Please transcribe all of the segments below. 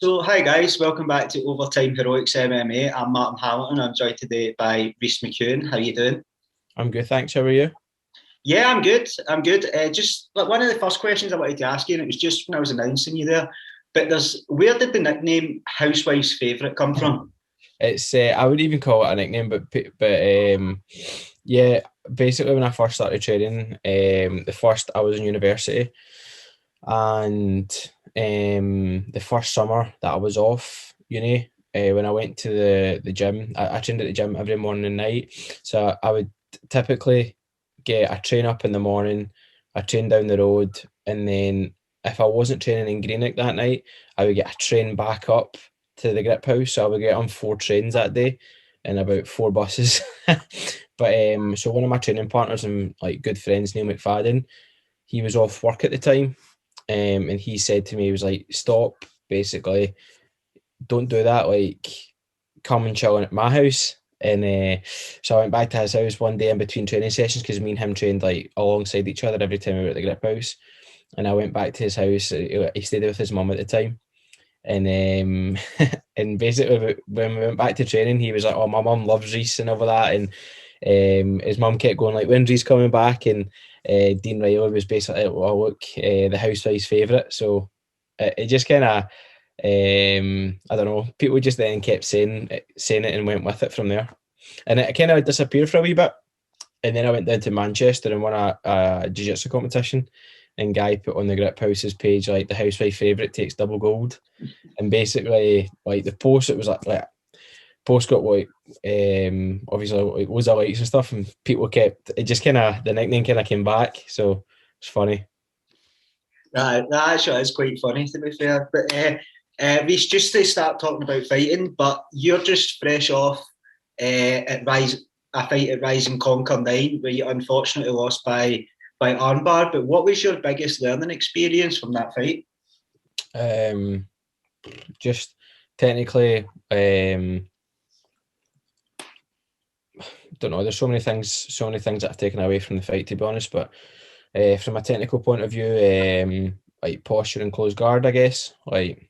So, hi guys, welcome back to Overtime Heroics MMA. I'm Martin Hamilton. I'm joined today by Reece McEwan. How you doing? I'm good, thanks. How are you? Yeah, I'm good. I'm good. Just like one of the first questions I wanted to ask you, and it was just when I was announcing you there. But where did the nickname Housewife's Favourite come from? It's I wouldn't even call it a nickname, but yeah, basically when I first started training, the first I was in university, and the first summer that I was off uni, when I went to the gym, I trained at the gym every morning and night. So I would typically get a train up in the morning, a train down the road, and then if I wasn't training in Greenock that night, I would get a train back up to the Griphouse. So I would get on 4 trains that day and about 4 buses. But so one of my training partners and like good friends, Neil McFadden, he was off work at the time. And he said to me, he was like, stop, basically, don't do that. Like, come and chill in at my house. And so I went back to his house one day in between training sessions because me and him trained like alongside each other every time we were at the grip house. And I went back to his house. He stayed there with his mum at the time. And and basically when we went back to training, he was like, "Oh, my mum loves Reece and all of that." And his mum kept going like, "When's Reece coming back?" And Dean Riley was basically like, "Well, look, the housewife's favourite." So it just kind of, I don't know, people just then kept saying it and went with it from there. And it kind of disappeared for a wee bit. And then I went down to Manchester and won a jiu-jitsu competition. And Guy put on the Grip House's page like the housewife favourite takes double gold. And basically, like the post, it was like post got like obviously like loads of likes and stuff, and people kept it, just kind of the nickname kind of came back, so it's funny. That actually is quite funny to be fair. But Reece, just to start talking about fighting, but you're just fresh off at a fight at Rise and Conquer 9, where you unfortunately lost by armbar. But what was your biggest learning experience from that fight? Um, just technically, don't know. There's so many things that I've taken away from the fight, to be honest. But from a technical point of view, like posture and close guard, I guess. Like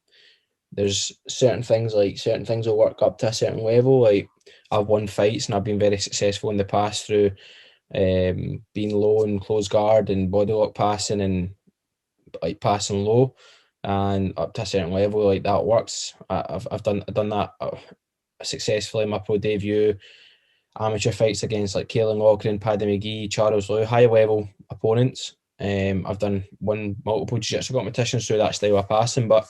there's certain things will work up to a certain level. Like I've won fights and I've been very successful in the past through being low and close guard and body lock passing and like passing low and up to a certain level. Like that works. I've done that successfully in my pro debut. Amateur fights against like Caelan Loughlin, Paddy McGee, Charles Liu, high level opponents. I've won multiple jiu-jitsu competitions through that style of passing, but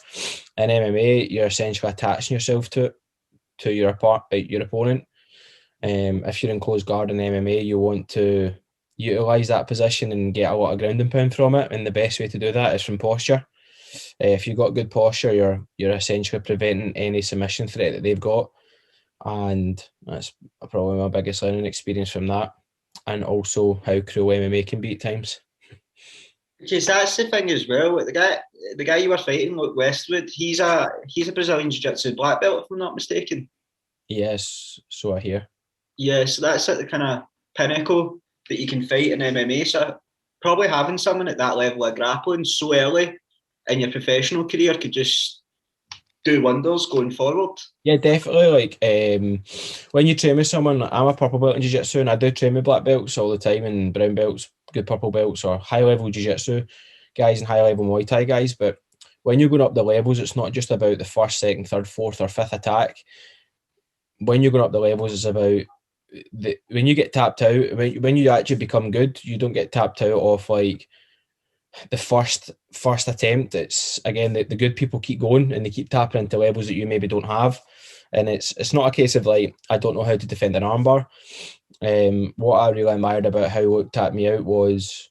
in MMA, you're essentially attaching yourself to your opponent. If you're in close guard in MMA, you want to utilize that position and get a lot of ground and pound from it. And the best way to do that is from posture. If you've got good posture, you're essentially preventing any submission threat that they've got, and that's probably my biggest learning experience from that. And also how cruel MMA can be at times. Because that's the thing as well. The guy you were fighting, Luke Westwood, he's a Brazilian Jiu-Jitsu black belt, if I'm not mistaken. Yes, so I hear. Yeah, so that's at the kind of pinnacle that you can fight in MMA. So probably having someone at that level of grappling so early in your professional career could just do wonders going forward. Yeah, definitely. Like when you train with someone, like, I'm a purple belt in jiu-jitsu and I do train with black belts all the time and brown belts, good purple belts or high level jiu-jitsu guys and high level Muay Thai guys. But when you're going up the levels, it's not just about the first, second, third, fourth, or fifth attack. When you're going up the levels, it's about when you get tapped out, when you actually become good, you don't get tapped out off like the first attempt. It's again the good people keep going and they keep tapping into levels that you maybe don't have. And it's not a case of like I don't know how to defend an armbar. What I really admired about how Luke tapped me out was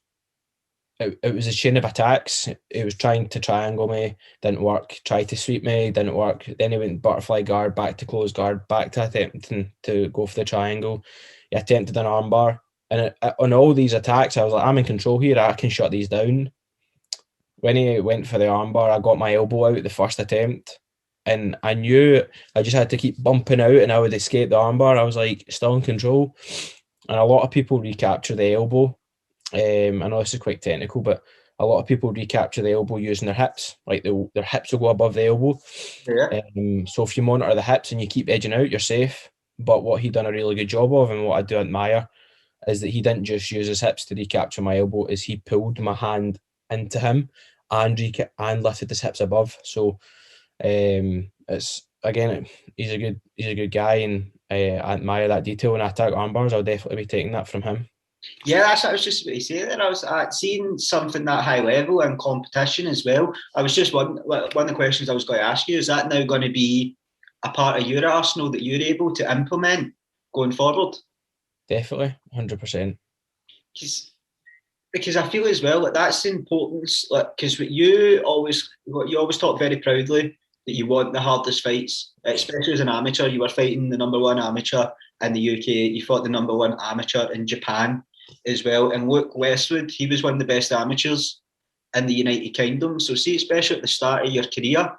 it was a chain of attacks. It was trying to triangle me, didn't work. Tried to sweep me, didn't work. Then he went butterfly guard, back to close guard, back to attempting to go for the triangle. He attempted an armbar, and on all these attacks, I was like, I'm in control here. I can shut these down. When he went for the armbar, I got my elbow out the first attempt, and I knew I just had to keep bumping out, and I would escape the armbar. I was like still in control, and a lot of people recapture the elbow. I know this is quite technical, but a lot of people recapture the elbow using their hips, like their hips will go above the elbow. Yeah. So if you monitor the hips and you keep edging out, you're safe. But what he done a really good job of, and what I do admire, is that he didn't just use his hips to recapture my elbow, is he pulled my hand into him and lifted his hips above. So it's again, he's a good guy, and I admire that detail. When I attack arm bars, I'll definitely be taking that from him. Yeah, that's what I was just about to say there. I was seeing something that high level in competition as well. I was just one of the questions I was going to ask you, is that now going to be a part of your arsenal that you're able to implement going forward? Definitely, 100%. Because I feel as well that that's the importance. Like, because you always talk very proudly that you want the hardest fights, especially as an amateur. You were fighting the number one amateur in the UK. You fought the number one amateur in Japan as well. And Luke Westwood, he was one of the best amateurs in the United Kingdom. So, see, especially at the start of your career,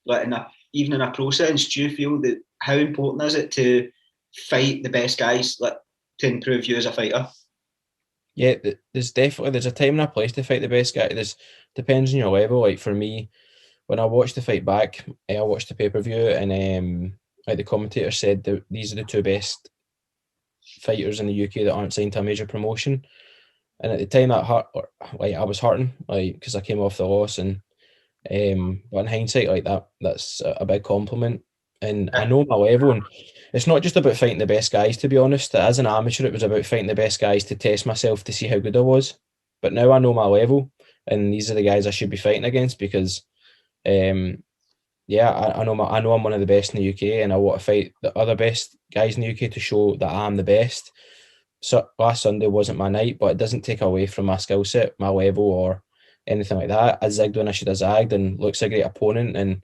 like even in a pro sense, do you feel that how important is it to fight the best guys, like to improve you as a fighter? Yeah, there's a time and a place to fight the best guy. There's depends on your level. Like for me, when I watched the fight back, I watched the pay-per-view, and like the commentator said that these are the two best fighters in the UK that aren't signed to a major promotion. And at the time that hurt, like I was hurting, like because I came off the loss, and but in hindsight, like that's a big compliment. And I know my level, and it's not just about fighting the best guys. To be honest, as an amateur, it was about fighting the best guys to test myself to see how good I was. But now I know my level, and these are the guys I should be fighting against because, yeah, I know I'm one of the best in the UK, and I want to fight the other best guys in the UK to show that I'm the best. So last Sunday wasn't my night, but it doesn't take away from my skill set, my level, or anything like that. I zigged when I should have zagged, and looks a great opponent. And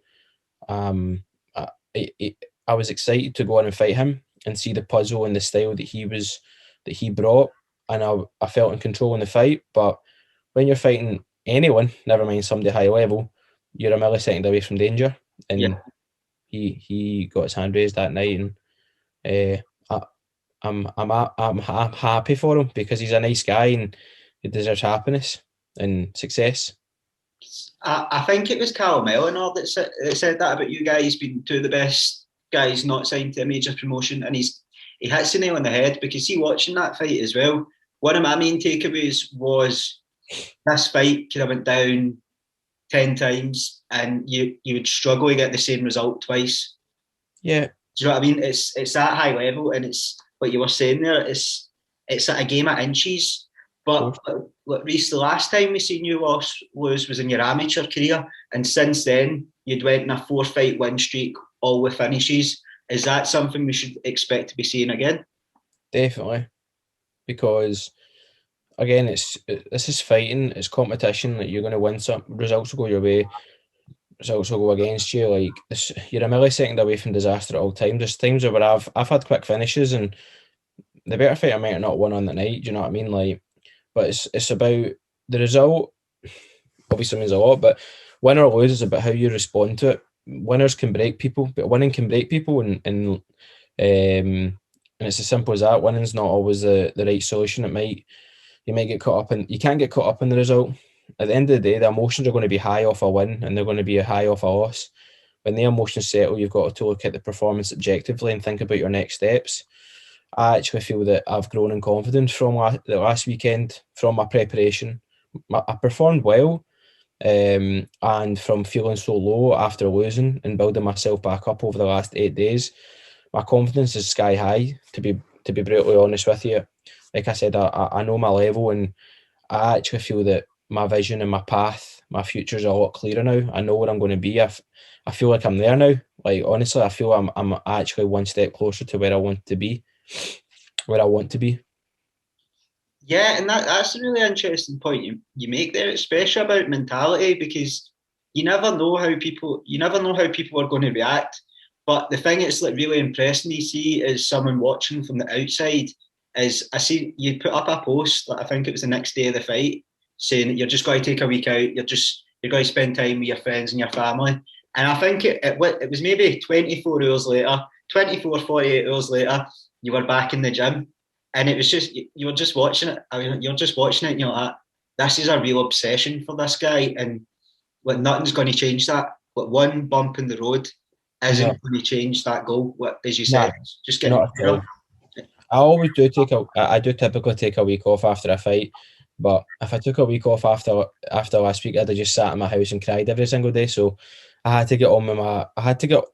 um, I, I, I was excited to go on and fight him and see the puzzle and the style that he brought, and I felt in control in the fight. But when you're fighting anyone, never mind somebody high level, you're a millisecond away from danger. Yeah. And he got his hand raised that night, and I, I'm happy for him because he's a nice guy and he deserves happiness and success. I think it was Callum Eleanor that said that about you guys being two of the best guys not signed to a major promotion, and he hits the nail on the head because see, watching that fight as well, one of my main takeaways was this fight could have went down 10 times and you would struggle to get the same result twice. Yeah. Do you know what I mean? It's that high level, and it's what you were saying there. It's at a game of inches. But look, Reece, the last time we seen you lose was in your amateur career, and since then you'd went in a 4-fight win streak, all with finishes. Is that something we should expect to be seeing again? Definitely, because again, this is fighting, it's competition. That you're going to win some results will go your way, results will go against you. Like this, you're a millisecond away from disaster at all times. There's times where I've had quick finishes, and the better fighter might have not won on the night. Do you know what I mean? Like, but it's about the result. Obviously means a lot, but win or lose is about how you respond to it. Winners can break people, but winning can break people, and it's as simple as that. Winning's not always the right solution. You might get caught up in, you can't get caught up in the result. At the end of the day, the emotions are going to be high off a win, and they're going to be high off a loss. When the emotions settle, you've got to look at the performance objectively and think about your next steps. I actually feel that I've grown in confidence from the last weekend, from my preparation. I performed well, and from feeling so low after losing and building myself back up over the last 8 days, my confidence is sky high. To be brutally honest with you, like I said, I know my level, and I actually feel that my vision and my path, my future is a lot clearer now. I know where I'm going to be. I feel like I'm there now. Like honestly, I feel I'm actually one step closer to where I want to be. Where I want to be. Yeah, and that's a really interesting point you make there, especially about mentality, because you never know how people are going to react. But the thing that's like really impressed me, see, is someone watching from the outside. Is I see you put up a post, like I think it was the next day of the fight, saying that you're just going to take a week out. You're going to spend time with your friends and your family. And I think it was maybe 24 hours later, 48 hours later, you were back in the gym, and it was just you were just watching it. I mean, you're just watching it, and you're like, this is a real obsession for this guy, and like nothing's going to change that. But one bump in the road isn't No, going to change that goal. What, as you nah, said, it's just getting not at better. all. I always do I do typically take a week off after a fight, but if I took a week off after last week, I'd have just sat in my house and cried every single day. So I had to get on with I had to get.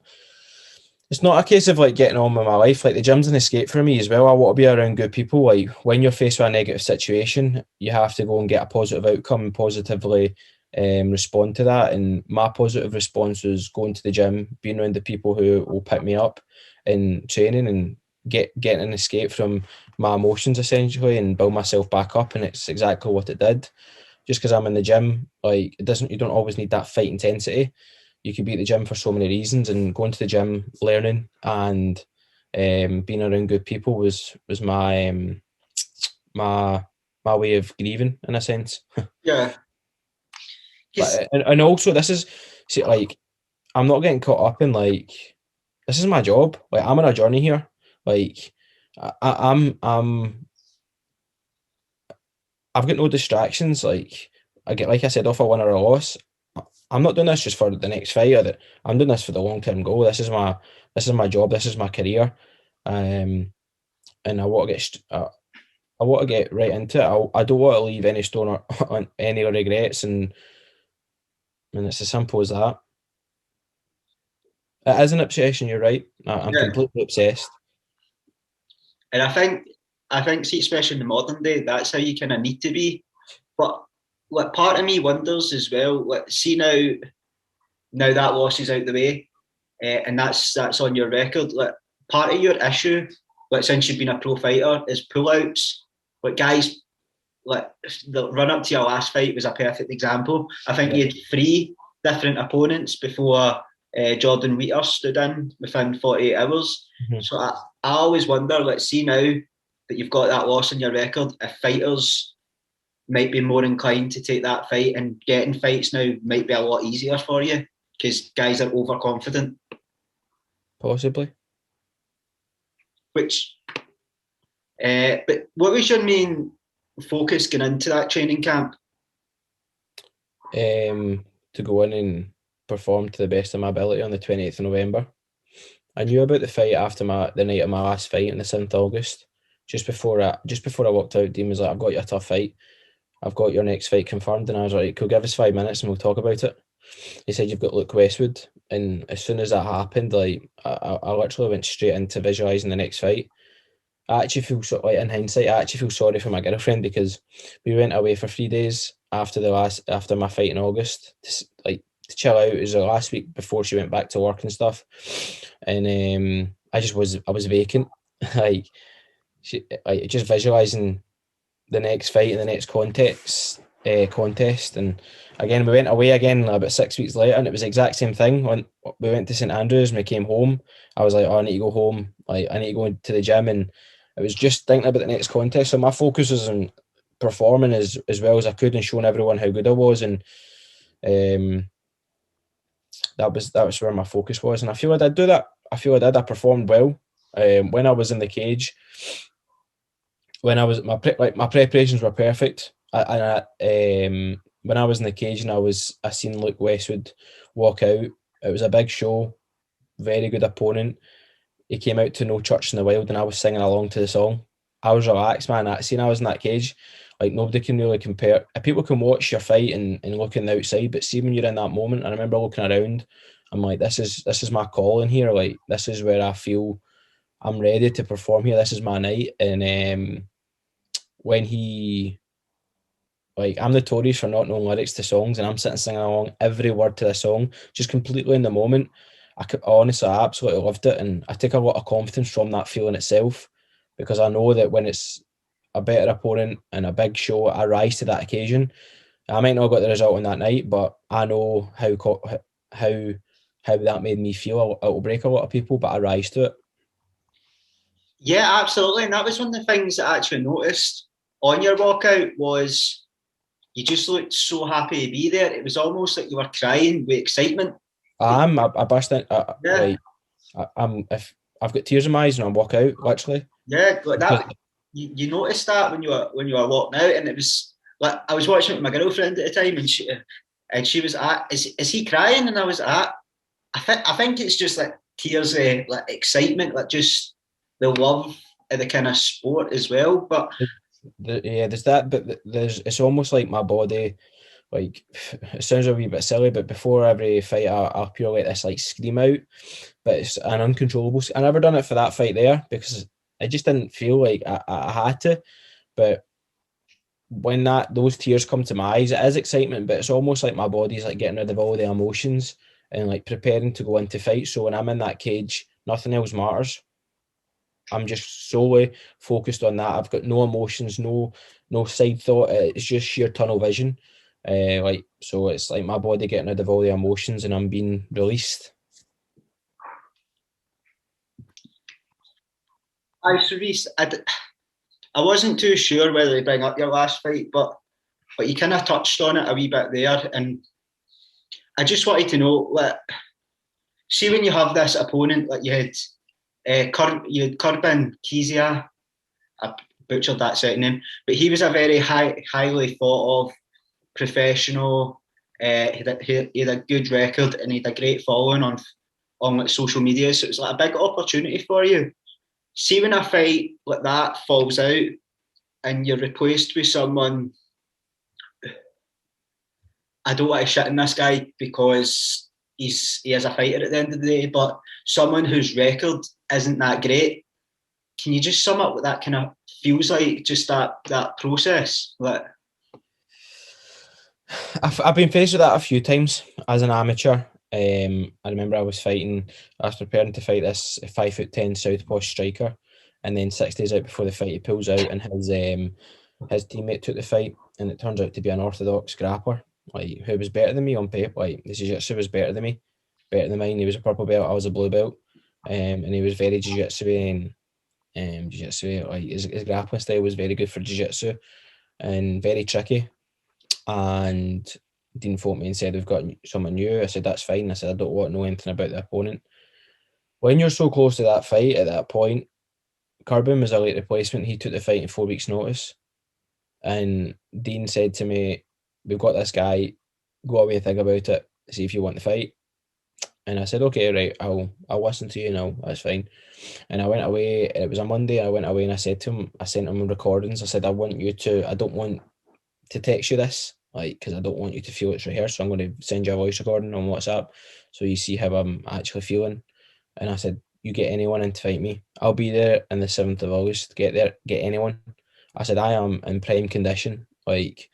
It's not a case of like getting on with my life. Like the gym's an escape for me as well. I want to be around good people. Like when you're faced with a negative situation, you have to go and get a positive outcome and positively respond to that. And my positive response was going to the gym, being around the people who will pick me up in training and getting an escape from my emotions essentially and build myself back up. And it's exactly what it did. Just because I'm in the gym, like you don't always need that fight intensity. You could be at the gym for so many reasons, and going to the gym, learning, and being around good people was my my way of grieving in a sense. Yeah, because But and also this is see like I'm not getting caught up in like this is my job. Like I'm on a journey here. Like I've got no distractions. Like I get like I said off a win or a loss. I'm not doing this just for the next fight. I'm doing this for the long term goal. This is my job. This is my career, and I want to I want to get right into it. I don't want to leave any stone or on any regrets, and it's as simple as that. It is an obsession. You're right. I'm yeah, completely obsessed. and I think, see, especially in the modern day, that's how you kind of need to be. But like part of me wonders as well. Like, see now that loss is out the way, and that's on your record. Like part of your issue, like since you've been a pro fighter, is pullouts. Like guys, like the run up to your last fight was a perfect example. I think Yeah. you had three different opponents before Jordan Wheater stood in within 48 hours. Mhm. So I always wonder, let's see now that you've got that loss on your record, if fighters might be more inclined to take that fight, and getting fights now might be a lot easier for you because guys are overconfident. Possibly. Which, but what was your main focus going into that training camp? To go in and perform to the best of my ability on the 28th of November. I knew about the fight after the night of my last fight on the 7th of August. Just before I walked out, Dean was like, I've got you a tough fight. I've got your next fight confirmed. And I was like, cool, give us 5 minutes and we'll talk about it. He said, you've got Luke Westwood. And as soon as that happened, like I literally went straight into visualising the next fight. I actually feel like in hindsight, I actually feel sorry for my girlfriend because we went away for 3 days after my fight in August to chill out. It was the last week before she went back to work and stuff, and I was vacant, like just visualizing the next fight and the next contest. And again, we went away again about 6 weeks later, and it was the exact same thing. When we went to St Andrews and we came home, I was like, oh, I need to go home. Like I need to go to the gym, and I was just thinking about the next contest. So my focus was on performing as well as I could and showing everyone how good I was. And um, that was where my focus was. And I feel I did do that. I feel I did. I performed well. When I was in the cage, when I was my preparations were perfect. When I was in the cage and I seen Luke Westwood walk out. It was a big show, very good opponent. He came out to No Church in the Wild, and I was singing along to the song. I was relaxed, man. Seeing I was in that cage, like nobody can really compare. People can watch your fight and look in the outside, but see when you're in that moment, I remember looking around. I'm like, this is my calling here. Like this is where I feel I'm ready to perform here. This is my night. And when he I'm notorious for not knowing lyrics to songs, and I'm sitting singing along every word to the song, just completely in the moment. Honestly, I absolutely loved it, and I take a lot of confidence from that feeling itself, because I know that when it's a better opponent and a big show, I rise to that occasion. I might not got the result on that night, but I know how how that made me feel. It'll break a lot of people, but I rise to it. Yeah, absolutely. And that was one of the things that I actually noticed on your walkout was you just looked so happy to be there. It was almost like you were crying with excitement. I burst in, Yeah, I'm if I've got tears in my eyes when I walk out, literally. yeah, like Because that. You noticed that when you were walking out, and it was like I was watching it with my girlfriend at the time, and she was at, is he crying? And I was at, I think it's just like tears of like excitement, like just the love of the kind of sport as well. But Yeah, there's that, but there's it's almost like my body. Like, it sounds a wee bit silly, but before every fight, I'll purely let this like scream out, but it's an uncontrollable. I never done it for that fight there because I just didn't feel like I had to. But when those tears come to my eyes, it is excitement, but it's almost like my body's like getting rid of all the emotions and like preparing to go into fight. So when I'm in that cage, nothing else matters. I'm just solely focused on that. I've got no emotions, no side thought. It's just sheer tunnel vision. Like, so it's like my body getting rid of all the emotions and I'm being released. so Reece, I wasn't too sure whether to bring up your last fight, but you kind of touched on it a wee bit there, and I just wanted to know, like, see when you have this opponent, like you had Corbin Kizia, I butchered that second name, but he was a very highly thought of professional. He had a good record and he had a great following on like social media, so it's like a big opportunity for you. See when a fight like that falls out and you're replaced with someone. I don't want to shit in this guy because he is a fighter at the end of the day, but someone whose record isn't that great. Can you just sum up what that kind of feels like? Just that process, like. I've been faced with that a few times as an amateur. I remember I was preparing to fight this 5'10" southpaw striker, and then 6 days out before the fight, he pulls out, and his teammate took the fight, and it turns out to be an orthodox grappler, like who was better than me on paper. Like the jiu-jitsu was better than me, better than mine. He was a purple belt, I was a blue belt, and he was very jiu-jitsu and jiu-jitsu. Like his grappling style was very good for jiu-jitsu and very tricky. And Dean phoned me and said, "We've got someone new." I said, "That's fine." I said, "I don't want to know anything about the opponent." When you're so close to that fight at that point, Corbin was a late replacement. He took the fight in 4 weeks' notice. And Dean said to me, "We've got this guy, go away and think about it, see if you want the fight." And I said, "Okay, right, I'll listen to you now, that's fine." And I went away, and it was a Monday, I went away and I said to him, I sent him recordings. I said, I don't want to text you this, like, because I don't want you to feel it's rehearsed. So I'm going to send you a voice recording on WhatsApp so you see how I'm actually feeling. And I said, "You get anyone in to fight me, I'll be there on the 7th of August. Get there, get anyone." I said, "I am in prime condition. Like,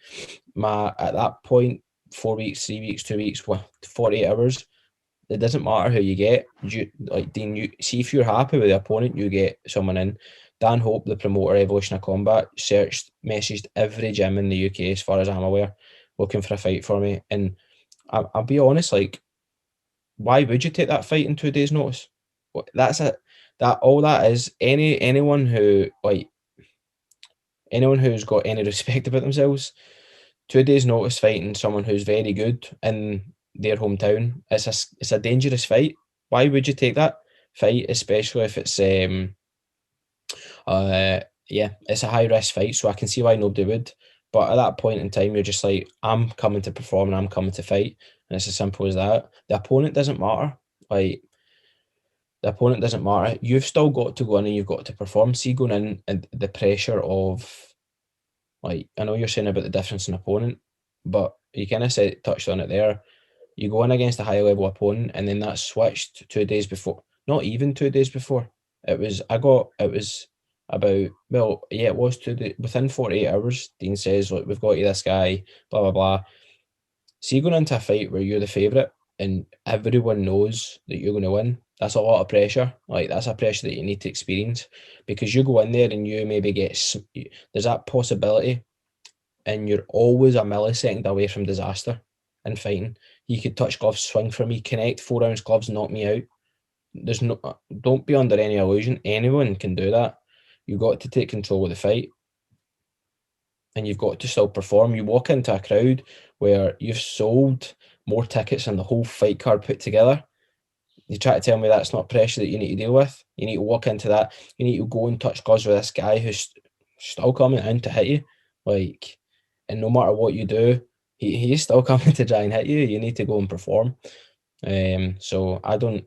at that point, 4 weeks, 3 weeks, 2 weeks, 48 hours, it doesn't matter who you get. Like Dean, you see if you're happy with the opponent, you get someone in." Dan Hope, the promoter, Evolution of Combat, messaged every gym in the UK, as far as I'm aware, looking for a fight for me. And I'll be honest, like, why would you take that fight in 2 days' notice? That's it. That all that is. Anyone who's got any respect about themselves, 2 days' notice fighting someone who's very good in their hometown, it's a dangerous fight. Why would you take that fight, especially if it's uh yeah, it's a high risk fight, so I can see why nobody would. But at that point in time, you're just like, I'm coming to perform and I'm coming to fight, and it's as simple as that. The opponent doesn't matter. Like, the opponent doesn't matter. You've still got to go in and you've got to perform. See, going in and the pressure of, like, I know you're saying about the difference in opponent, but you kind of said touched on it there. You go in against a high level opponent, and then that's switched 2 days before. Not even 2 days before. It was about, well, yeah, it was 2 days within 48 hours. Dean says, "Look, we've got you this guy, blah blah blah." See, going into a fight where you're the favourite and everyone knows that you're going to win, that's a lot of pressure. Like, that's a pressure that you need to experience, because you go in there and you maybe there's that possibility, and you're always a millisecond away from disaster in fighting. He could touch gloves, swing for me, connect 4 ounce gloves, knock me out. Don't be under any illusion. Anyone can do that. You got to take control of the fight, and you've got to still perform. You walk into a crowd where you've sold more tickets than the whole fight card put together. You try to tell me that's not pressure that you need to deal with. You need to walk into that. You need to go and touch gloves with this guy who's still coming in to hit you. Like, and no matter what you do, he's still coming to try and hit you. You need to go and perform. So I don't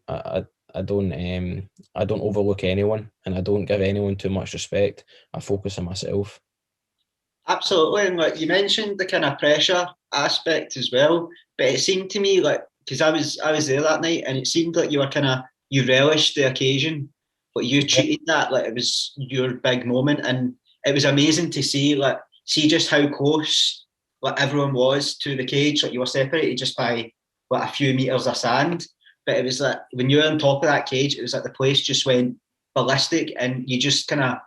overlook anyone, and I don't give anyone too much respect. I focus on myself. Absolutely, and like you mentioned the kind of pressure aspect as well, but it seemed to me like because I was there that night, and it seemed like you were kind of you relished the occasion, but you treated that like it was your big moment, and it was amazing to see just how close like everyone was to the cage. Like you were separated just by like a few meters of sand, but it was like when you were on top of that cage, it was like the place just went ballistic, and you just kind of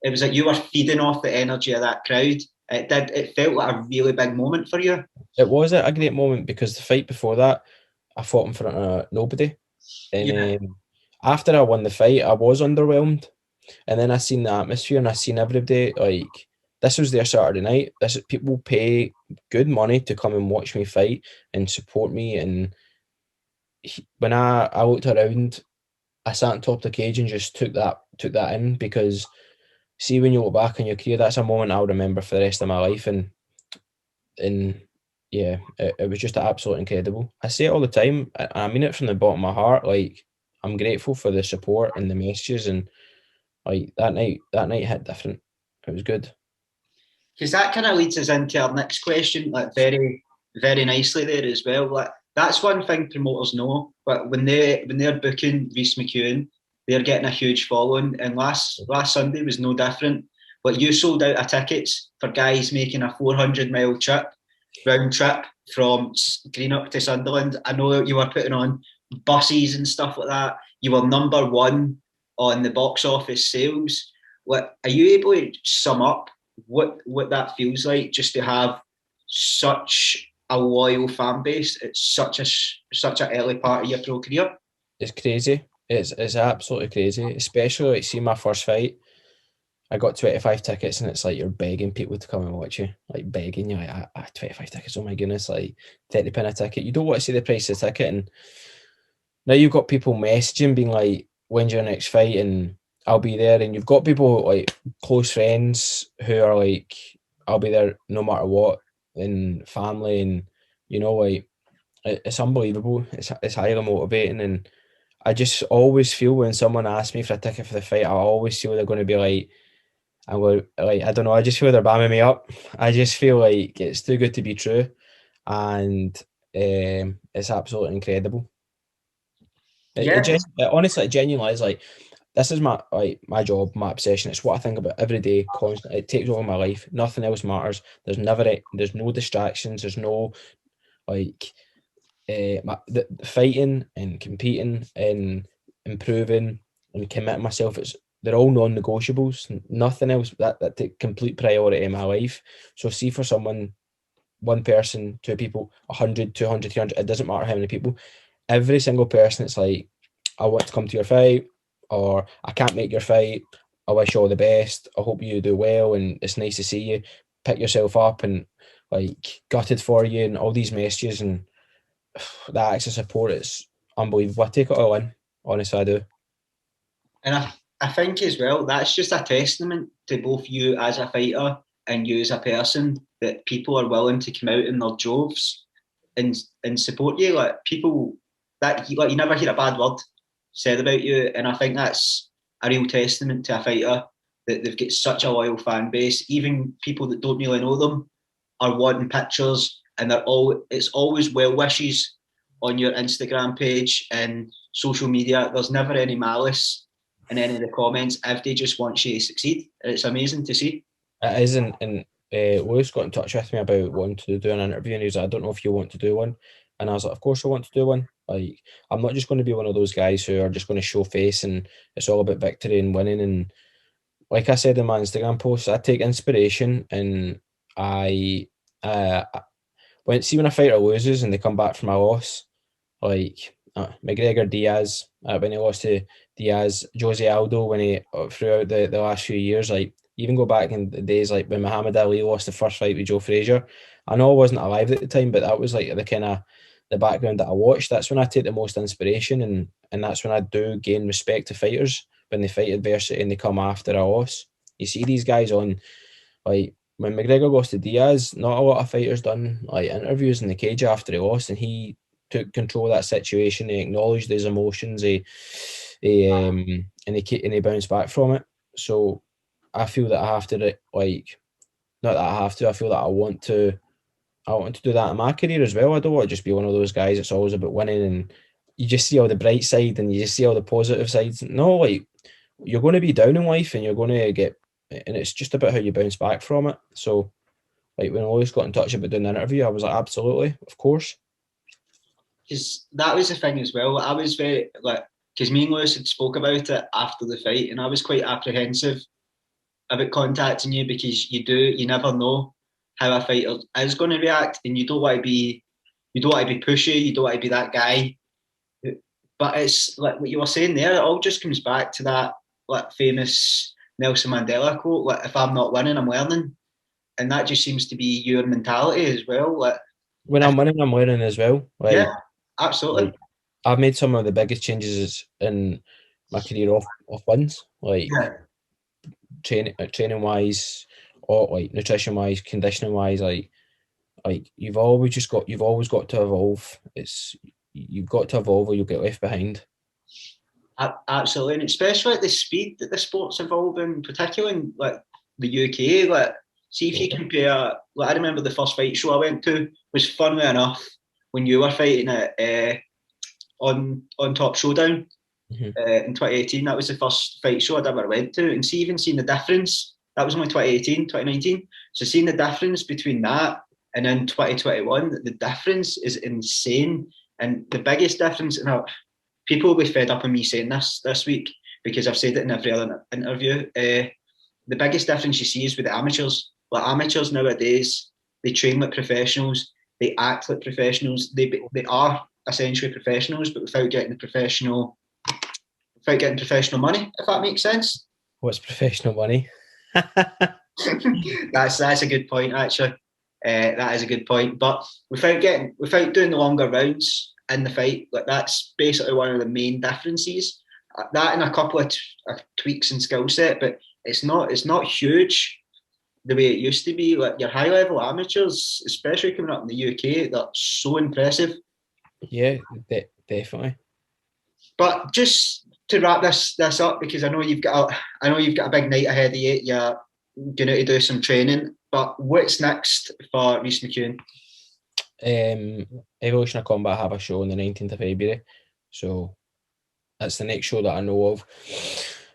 it was like you were feeding off the energy of that crowd. It felt like a really big moment for you. It was a great moment because the fight before that, I fought in front of nobody, Yeah. and after I won the fight, I was underwhelmed. And then I seen the atmosphere, and I seen everybody like this was their Saturday night. This is people pay good money to come and watch me fight and support me. And when I looked around, I sat on top of the cage and just took that in because see when you look back on your career, that's a moment I'll remember for the rest of my life. And yeah, it was just absolutely incredible. I say it all the time, and I mean it from the bottom of my heart. Like I'm grateful for the support and the messages, and like that night hit different. It was good. Because that kind of leads us into our next question, like very, very nicely there as well. Like that's one thing promoters know, but when they're booking Reece McEwan, they're getting a huge following. And last Sunday was no different. But you sold out of tickets for guys making a 400-mile trip, round trip from Greenock to Sunderland. I know you were putting on buses and stuff like that. You were number one on the box office sales. What are you able to sum up what that feels like just to have such a loyal fan base at such an early part of your pro career? It's crazy. It's absolutely crazy. Especially like see my first fight. I got 25 tickets, and it's like you're begging people to come and watch you. Like begging you, like 25 tickets, oh my goodness, like 30 pound a ticket. You don't want to see the price of the ticket, and now you've got people messaging being like, when's your next fight? And I'll be there. And you've got people like close friends who are like, I'll be there no matter what, and family, and like it's unbelievable. It's highly motivating, and I just always feel when someone asks me for a ticket for the fight, I always feel they're going to be like, I'm going like I don't know. I just feel they're bamming me up. I just feel like it's too good to be true, and it's absolutely incredible. Yeah, Honestly, it genuinely is like this is my job, my obsession. It's what I think about every day, constantly. It takes over my life. Nothing else matters. There's no distractions. There's no like the fighting and competing and improving and committing myself. They're all non-negotiables. Nothing else that take complete priority in my life. So see for someone, one person, two people, 100, 200, 300. It doesn't matter how many people. Every single person, it's like, I want to come to your fight, or I can't make your fight. I wish you all the best. I hope you do well, and it's nice to see you. Pick yourself up, and like gutted for you, and all these messages, and that extra support is unbelievable. I take it all in. Honestly, I do. and I think as well that's just a testament to both you as a fighter and you as a person that people are willing to come out in their droves and support you. Like people that you never hear a bad word said about you, and I think that's a real testament to a fighter that they've got such a loyal fan base. Even people that don't really know them are wanting pictures, and it's always well wishes on your Instagram page and social media. There's never any malice in any of the comments if they just want you to succeed. It's amazing to see. It is, and Lewis got in touch with me about wanting to do an interview, and he was like, I don't know if you want to do one. And I was like, of course I want to do one. Like, I'm not just going to be one of those guys who are just going to show face and it's all about victory and winning. And like I said in my Instagram post, I take inspiration, and I when a fighter loses and they come back from a loss, like McGregor, Diaz, when he lost to Diaz, Jose Aldo when he throughout the last few years, like even go back in the days like when Muhammad Ali lost the first fight with Joe Frazier. I know I wasn't alive at the time, but that was like the kind of the background that I watched. That's when I take the most inspiration, and that's when I do gain respect to fighters when they fight adversity and they come after a loss. You see these guys on like when McGregor lost to Diaz, not a lot of fighters done like interviews in the cage after he lost, and he took control of that situation. He acknowledged his emotions. And he bounced back from it. So I feel that I have to like, not that I have to. I feel that I want to. I want to do that in my career as well. I don't want to just be one of those guys that's always about winning and you just see all the bright side and you just see all the positive sides. No, like you're going to be down in life and you're going to get, and it's just about how you bounce back from it. So, like when Lewis got in touch about doing the interview, I was like, absolutely, of course. Because that was the thing as well. I was very like, because me and Lewis had spoke about it after the fight, and I was quite apprehensive about contacting you because you never know how a fighter is going to react, and you don't want to be pushy, you don't want to be that guy. But it's like what you were saying there. It all just comes back to that like famous Nelson Mandela quote: "Like if I'm not winning, I'm learning," and that just seems to be your mentality as well. Like When I'm winning, I'm learning as well. yeah, absolutely. Like I've made some of the biggest changes in my career off wins. Like Yeah. training wise, or like nutrition wise, conditioning wise, like you've always got to evolve. You've got to evolve or you'll get left behind. Absolutely, and especially at the speed that the sport's evolving, particularly in like the UK. Like, see if you compare. Like, I remember the first fight show I went to was, funnily enough, when you were fighting at on Top Showdown in 2018. That was the first fight show I'd ever went to, and even seeing the difference. That was only 2018, 2019. So seeing the difference between that and then 2021, the difference is insane. And the biggest difference, and people will be fed up on me saying this week because I've said it in every other interview. The biggest difference you see is with the amateurs. Like amateurs nowadays, they train like professionals, they act like professionals. They are essentially professionals, but without getting professional money, if that makes sense. What's professional money? That's a good point, actually. That is a good point. But without doing the longer rounds in the fight, like that's basically one of the main differences. That and a couple of tweaks in skill set, but it's not huge the way it used to be. Like your high level amateurs, especially coming up in the UK, they're so impressive. Yeah, definitely. But just to wrap this up, because I know you've got a big night ahead of you. You're going to do some training. But what's next for Reece McEwan? Evolution of Combat have a show on the 19th of February, so that's the next show that I know of.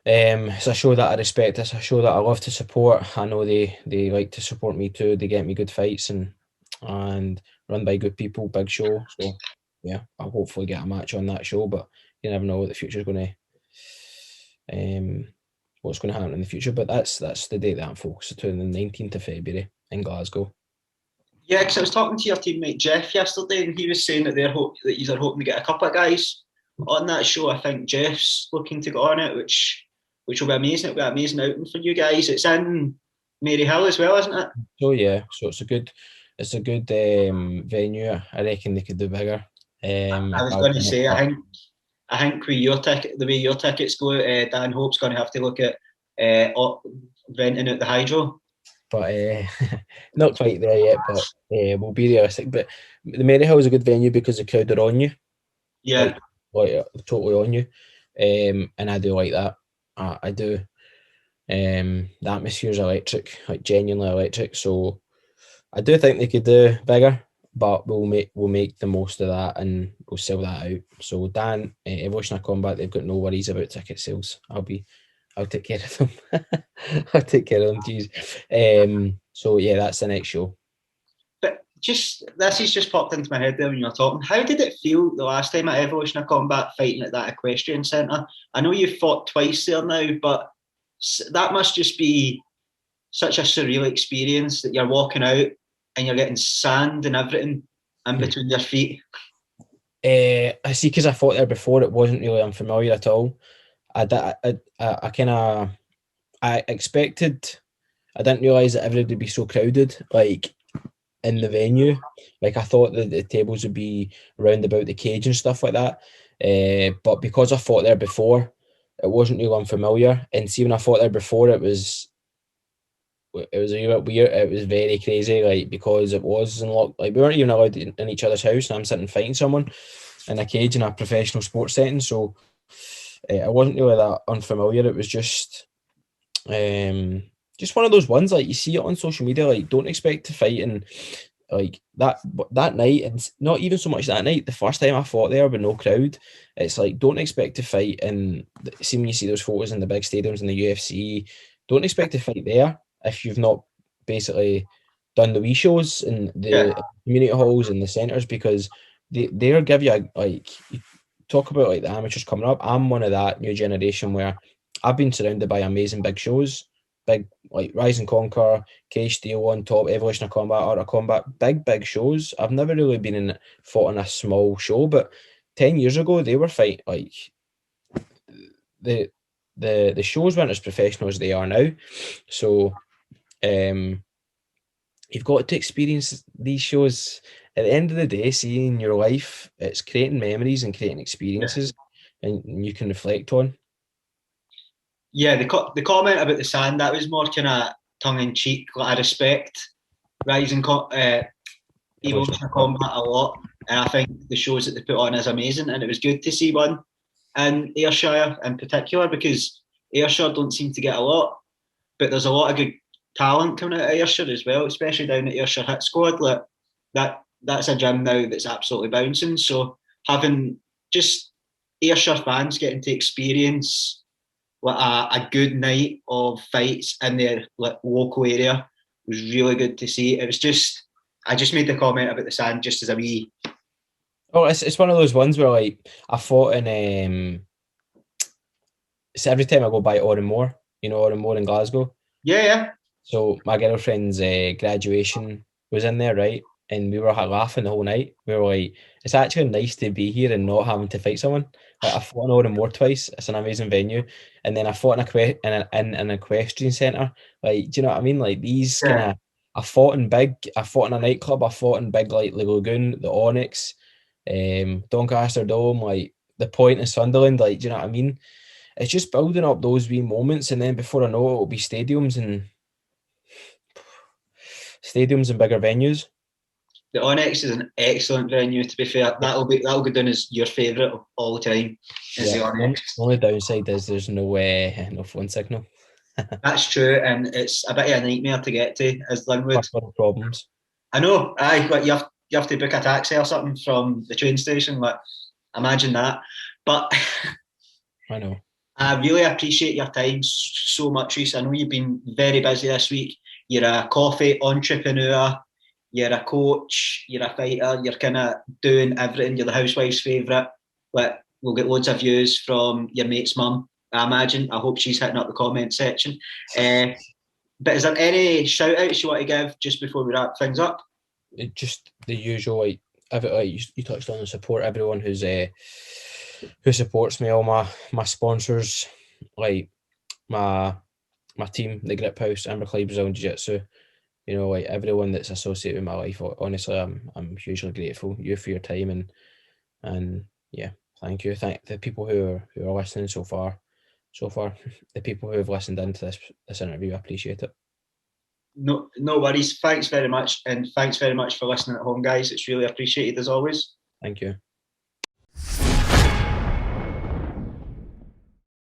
It's a show that I respect. It's a show that I love to support. I know they like to support me too. They get me good fights and run by good people. Big show, so yeah, I'll hopefully get a match on that show. But you never know what the future's going to, what's going to happen in the future. But that's the date that I'm focused on, the 19th of February in Glasgow. Yeah, because I was talking to your teammate Jeff yesterday, and he was saying that they're hoping to get a couple of guys on that show. I think Jeff's looking to go on it, which will be amazing. It'll be an amazing outing for you guys. It's in Maryhill as well, isn't it? So yeah, so it's a good venue. I reckon they could do bigger. I was going to say, I think with your ticket, the way your tickets go, Dan Hope's going to have to look at renting out the Hydro. But not quite there yet. But we'll be realistic. But the Maryhill is a good venue because the crowd are on you. Yeah, like totally on you. And I do like that. I do. The atmosphere is electric, like genuinely electric. So I do think they could do bigger, but we'll make the most of that and we'll sell that out. So Dan, Evolution of Combat, they've got no worries about ticket sales. I'll take care of them. I'll take care of them, geez. So yeah, that's the next show. but this has just popped into my head there when you were talking. How did it feel the last time at Evolution of Combat fighting at that equestrian centre? I know you've fought twice there now, but that must just be such a surreal experience that you're walking out and you're getting sand and everything in between your feet. I see, because I fought there before, it wasn't really unfamiliar at all. I expected. I didn't realise that everybody would be so crowded, like in the venue. Like I thought that the tables would be round about the cage and stuff like that. But because I fought there before, it wasn't really unfamiliar. And see, when I fought there before, it was it was a bit weird. It was very crazy, like, because it was in lock. Like, we weren't even allowed in each other's house, and I'm sitting fighting someone in a cage in a professional sports setting. So it wasn't really that unfamiliar. It was just one of those ones, like, you see it on social media. Like, don't expect to fight in, like, that night, and not even so much that night. The first time I fought there with no crowd, it's like, don't expect to fight in. See, when you see those photos in the big stadiums in the UFC, don't expect to fight there if you've not basically done the wee shows in Yeah, the community halls and the centres, because they'll give you like, you talk about like the amateurs coming up. I'm one of that new generation where I've been surrounded by amazing big shows, big, like Rise and Conquer, Cage Steel on top, Evolution of Combat, Art of Combat, big shows. I've never really been fought in a small show, but 10 years ago they were fighting like the the shows weren't as professional as they are now. So um you've got to experience these shows. At the end of the day, seeing your life, it's creating memories and creating yeah, experiences, and you can reflect on. yeah. The comment about the sand, that was more kind of tongue in cheek. Like, I respect Rising Evolution. Evolution of Combat a lot, and I think the shows that they put on is amazing. And it was good to see one in Ayrshire in particular, because Ayrshire don't seem to get a lot, but there's a lot of good talent coming out of Ayrshire as well, especially down at Ayrshire Hit Squad. Like, that's a gym now that's absolutely bouncing. So having just Ayrshire fans getting to experience like a good night of fights in their like local area was really good to see. It was just, I just made the comment about the sand just as a wee. Oh, it's one of those ones where, like, I fought in so every time I go by Oranmore, Oranmore in Glasgow. Yeah, yeah, So my girlfriend's graduation was in there, right? And we were laughing the whole night. We were like, it's actually nice to be here and not having to fight someone. Like, I fought in Oranmore twice. It's an amazing venue. And then I fought in an equestrian centre. Like, do you know what I mean? Like, these kind yeah. of, I fought in a nightclub. I fought in big, like the Lagoon, the Onyx, Doncaster Dome, like the Point in Sunderland. Like, do you know what I mean? It's just building up those wee moments, and then before I know it, it'll be stadiums and bigger venues. The Onyx is an excellent venue. To be fair, that'll go down as your favourite of all time. Is Yeah. the The Onyx? only downside is there's no phone signal. That's true, and it's a bit of a nightmare to get to as Linwood. First world problems. I know. Like, you have to book a taxi or something from the train station. Like, imagine that. But I know. I really appreciate your time so much, Reece. I know you've been very busy this week. You're a coffee entrepreneur. You're a coach. You're a fighter. You're kind of doing everything. You're the housewife's favourite. But we'll get loads of views from your mate's mum, I imagine. I hope she's hitting up the comment section. But is there any shout outs you want to give just before we wrap things up? Just the usual, like, you touched on the support, everyone who supports me, all my sponsors, like my team, the Griphouse, Amberclyde Brazilian Jiu Jitsu, like everyone that's associated with my life. Honestly, I'm hugely grateful you for your time, and yeah, thank you. Thank the people who are listening so far. The people who have listened into this interview, I appreciate it. No worries. Thanks very much. And thanks very much for listening at home, guys. It's really appreciated as always. Thank you.